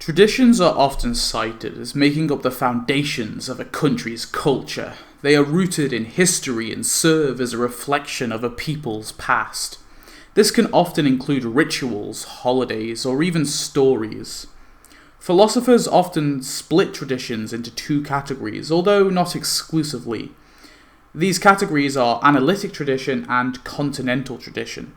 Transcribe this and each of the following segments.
Traditions are often cited as making up the foundations of a country's culture. They are rooted in history and serve as a reflection of a people's past. This can often include rituals, holidays, or even stories. Philosophers often split traditions into two categories, although not exclusively. These categories are analytic tradition and continental tradition.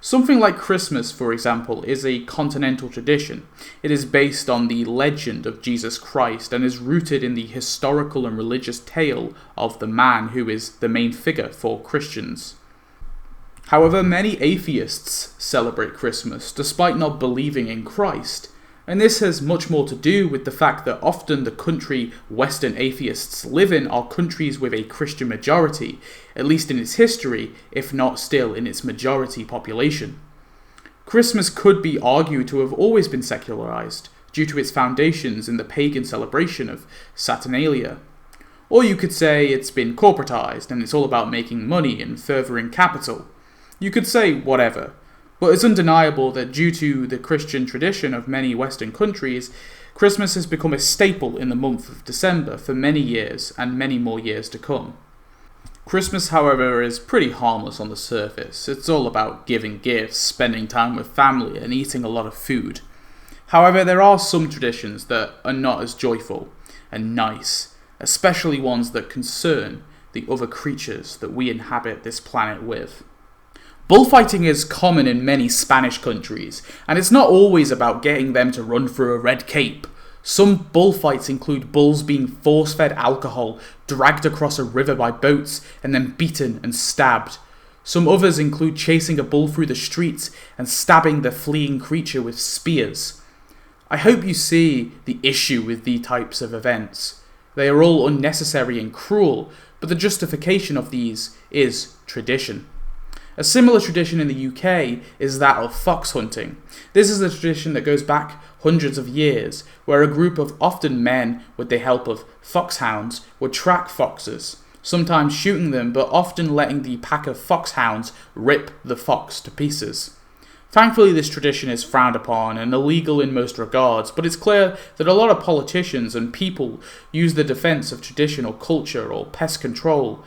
Something like Christmas, for example, is a continental tradition. It is based on the legend of Jesus Christ and is rooted in the historical and religious tale of the man who is the main figure for Christians. However, many atheists celebrate Christmas despite not believing in Christ, and this has much more to do with the fact that often the country Western atheists live in are countries with a Christian majority, at least in its history, if not still in its majority population. Christmas could be argued to have always been secularized, due to its foundations in the pagan celebration of Saturnalia. Or you could say it's been corporatized and it's all about making money and furthering capital. You could say whatever. But it's undeniable that due to the Christian tradition of many Western countries, Christmas has become a staple in the month of December for many years and many more years to come. Christmas, however, is pretty harmless on the surface. It's all about giving gifts, spending time with family, and eating a lot of food. However, there are some traditions that are not as joyful and nice, especially ones that concern the other creatures that we inhabit this planet with. Bullfighting is common in many Spanish countries, and it's not always about getting them to run through a red cape. Some bullfights include bulls being force-fed alcohol, dragged across a river by boats, and then beaten and stabbed. Some others include chasing a bull through the streets and stabbing the fleeing creature with spears. I hope you see the issue with these types of events. They are all unnecessary and cruel, but the justification of these is tradition. A similar tradition in the UK is that of fox hunting. This is a tradition that goes back hundreds of years, where a group of often men, with the help of foxhounds, would track foxes, sometimes shooting them, but often letting the pack of foxhounds rip the fox to pieces. Thankfully, this tradition is frowned upon and illegal in most regards, but it's clear that a lot of politicians and people use the defense of tradition or culture or pest control,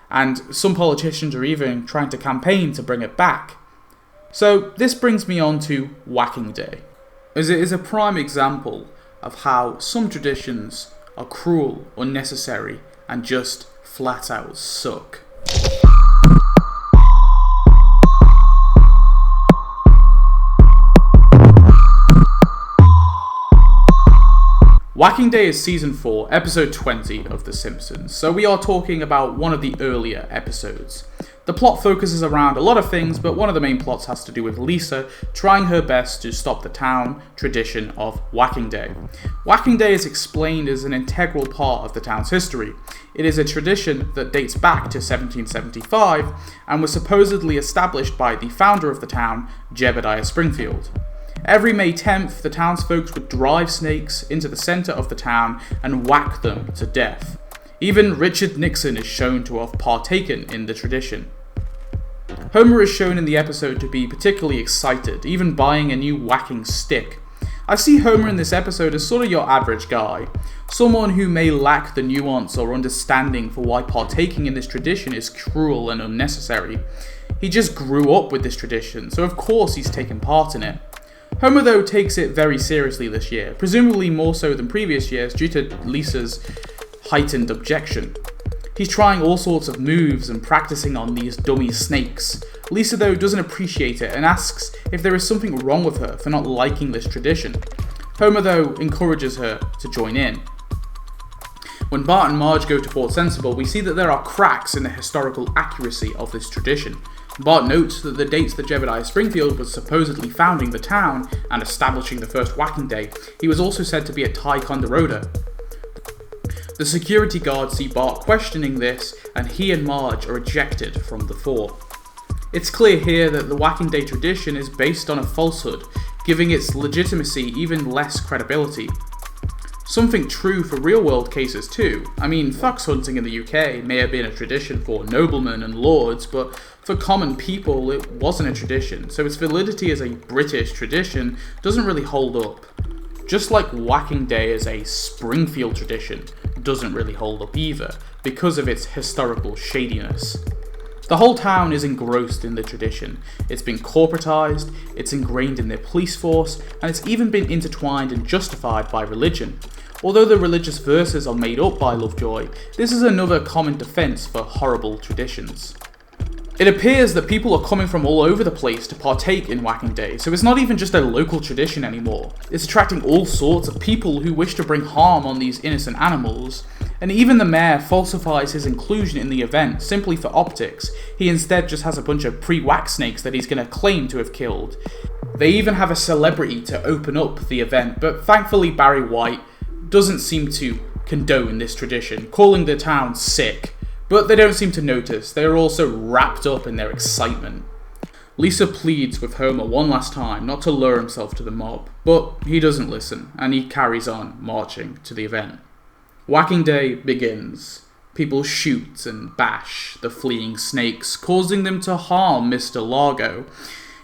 and some politicians are even trying to campaign to bring it back. So this brings me on to Whacking Day, as it is a prime example of how some traditions are cruel, unnecessary, and just flat out suck. Whacking Day is Season 4, Episode 20 of The Simpsons, so we are talking about one of the earlier episodes. The plot focuses around a lot of things, but one of the main plots has to do with Lisa trying her best to stop the town tradition of Whacking Day. Whacking Day is explained as an integral part of the town's history. It is a tradition that dates back to 1775 and was supposedly established by the founder of the town, Jebediah Springfield. Every May 10th, the townsfolk would drive snakes into the centre of the town and whack them to death. Even Richard Nixon is shown to have partaken in the tradition. Homer is shown in the episode to be particularly excited, even buying a new whacking stick. I see Homer in this episode as sort of your average guy, someone who may lack the nuance or understanding for why partaking in this tradition is cruel and unnecessary. He just grew up with this tradition, so of course he's taken part in it. Homer, though, takes it very seriously this year, presumably more so than previous years due to Lisa's heightened objection. He's trying all sorts of moves and practicing on these dummy snakes. Lisa, though, doesn't appreciate it and asks if there is something wrong with her for not liking this tradition. Homer, though, encourages her to join in. When Bart and Marge go to Fort Sensible, we see that there are cracks in the historical accuracy of this tradition. Bart notes that the dates that Jebediah Springfield was supposedly founding the town and establishing the first Whacking Day, he was also said to be at Ticonderoga. The security guards see Bart questioning this, and he and Marge are ejected from the fort. It's clear here that the Whacking Day tradition is based on a falsehood, giving its legitimacy even less credibility. Something true for real-world cases too. I mean, fox hunting in the UK may have been a tradition for noblemen and lords, but for common people it wasn't a tradition, so its validity as a British tradition doesn't really hold up. Just like Whacking Day as a Springfield tradition doesn't really hold up either, because of its historical shadiness. The whole town is engrossed in the tradition. It's been corporatized, it's ingrained in their police force, and it's even been intertwined and justified by religion. Although the religious verses are made up by Lovejoy, this is another common defense for horrible traditions. It appears that people are coming from all over the place to partake in Whacking Day, so it's not even just a local tradition anymore. It's attracting all sorts of people who wish to bring harm on these innocent animals, and even the mayor falsifies his inclusion in the event simply for optics. He instead just has a bunch of pre-whacked snakes that he's going to claim to have killed. They even have a celebrity to open up the event, but thankfully Barry White doesn't seem to condone this tradition, calling the town sick. But they don't seem to notice. They are also wrapped up in their excitement. Lisa pleads with Homer one last time not to lure himself to the mob, but he doesn't listen, and he carries on marching to the event. Whacking Day begins. People shoot and bash the fleeing snakes, causing them to harm Mr. Largo.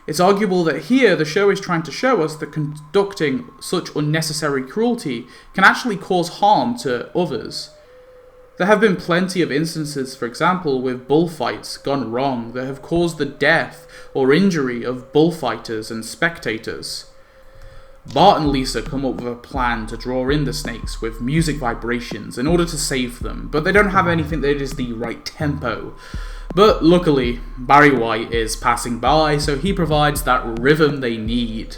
It's arguable that here the show is trying to show us that conducting such unnecessary cruelty can actually cause harm to others. There have been plenty of instances, for example, with bullfights gone wrong that have caused the death or injury of bullfighters and spectators. Bart and Lisa come up with a plan to draw in the snakes with music vibrations in order to save them, but they don't have anything that is the right tempo. But luckily, Barry White is passing by, so he provides that rhythm they need.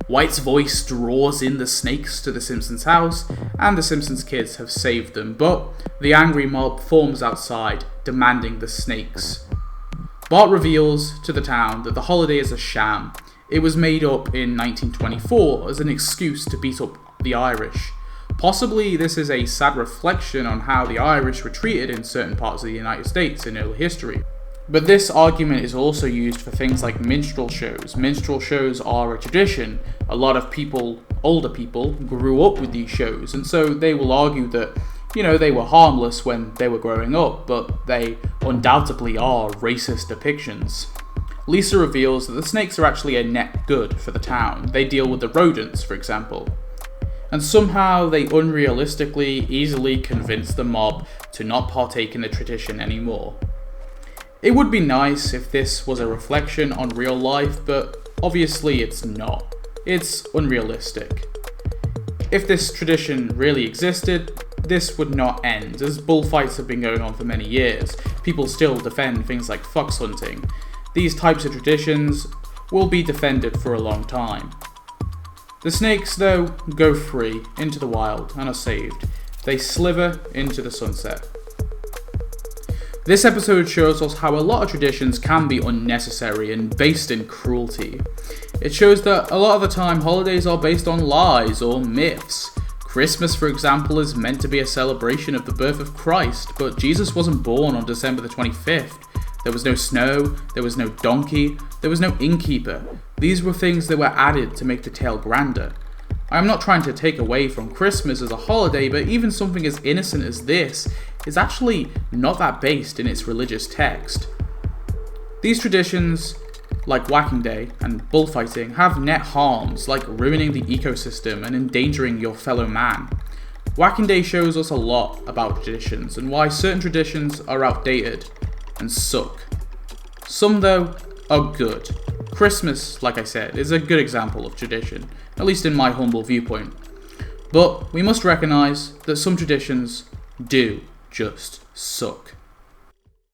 White's voice draws in the snakes to the Simpsons' house, and the Simpsons kids have saved them, but the angry mob forms outside, demanding the snakes. Bart reveals to the town that the holiday is a sham. It was made up in 1924 as an excuse to beat up the Irish. Possibly this is a sad reflection on how the Irish were treated in certain parts of the United States in early history. But this argument is also used for things like minstrel shows. Minstrel shows are a tradition. A lot of people, older people, grew up with these shows, and so they will argue that, they were harmless when they were growing up, but they undoubtedly are racist depictions. Lisa reveals that the snakes are actually a net good for the town. They deal with the rodents, for example. And somehow they unrealistically easily convince the mob to not partake in the tradition anymore. It would be nice if this was a reflection on real life, but obviously it's not. It's unrealistic. If this tradition really existed, this would not end, as bullfights have been going on for many years. People still defend things like fox hunting. These types of traditions will be defended for a long time. The snakes, though, go free into the wild and are saved. They slither into the sunset. This episode shows us how a lot of traditions can be unnecessary and based in cruelty. It shows that a lot of the time holidays are based on lies or myths. Christmas, for example, is meant to be a celebration of the birth of Christ, but Jesus wasn't born on December the 25th. There was no snow, there was no donkey, there was no innkeeper. These were things that were added to make the tale grander. I am not trying to take away from Christmas as a holiday, but even something as innocent as this is actually not that based in its religious text. These traditions, like Whacking Day and bullfighting, have net harms like ruining the ecosystem and endangering your fellow man. Whacking Day shows us a lot about traditions and why certain traditions are outdated and suck. Some, though, are good. Christmas, like I said, is a good example of tradition, at least in my humble viewpoint. But we must recognise that some traditions do just suck.